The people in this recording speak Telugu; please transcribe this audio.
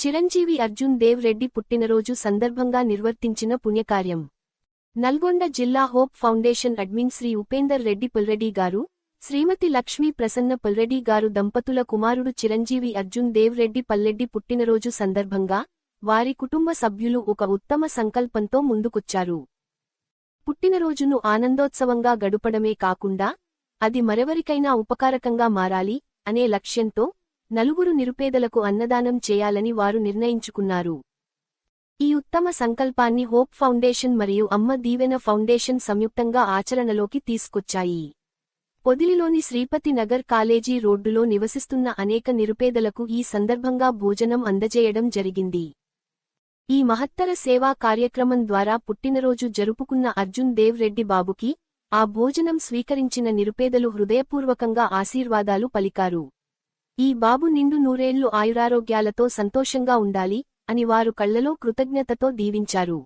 చిరంజీవి అర్జున్ దేవ్ రెడ్డి పుట్టినరోజు సందర్భంగా నిర్వర్తించిన పుణ్యకార్యం. నల్గొండ జిల్లా hope foundation admin Shri Upender Reddy Pulreddy గారు, శ్రీమతి లక్ష్మీ ప్రసన్న పుల్రెడ్డి గారు దంపతుల కుమారుడు చిరంజీవి అర్జున్ దేవ్ రెడ్డి పల్లెడ్డి పుట్టినరోజు సందర్భంగా వారి కుటుంబ సభ్యులు ఒక ఉత్తమ సంకల్పంతో ముందుకొచ్చారు. పుట్టినరోజును ఆనందోత్సవంగా గడుపడమే కాకుండా అది మరెవరికైనా ఉపకారకంగా మారాలి అనే లక్ష్యంతో నలుగురు నిరుపేదలకు అన్నదానం చేయాలని వారు నిర్ణయించుకున్నారు. ఈ ఉత్తమ సంకల్పాన్ని హోప్ ఫౌండేషన్ మరియు అమ్మ దీవెన ఫౌండేషన్ సంయుక్తంగా ఆచరణలోకి తీసుకొచ్చాయి. పొదిలిలోని శ్రీపతి నగర్ కాలేజీ రోడ్డులో నివసిస్తున్న అనేక నిరుపేదలకు ఈ సందర్భంగా భోజనం అందజేయడం జరిగింది. ఈ మహత్తర సేవా కార్యక్రమం ద్వారా పుట్టినరోజు జరుపుకున్న అర్జున్ దేవ్ రెడ్డి బాబుకి ఆ భోజనం స్వీకరించిన నిరుపేదలు హృదయపూర్వకంగా ఆశీర్వాదాలు పలికారు. ఈ బాబు నిండు నూరేళ్లు ఆయురారోగ్యాలతో సంతోషంగా ఉండాలి అని వారు కళ్లలో కృతజ్ఞతతో దీవించారు.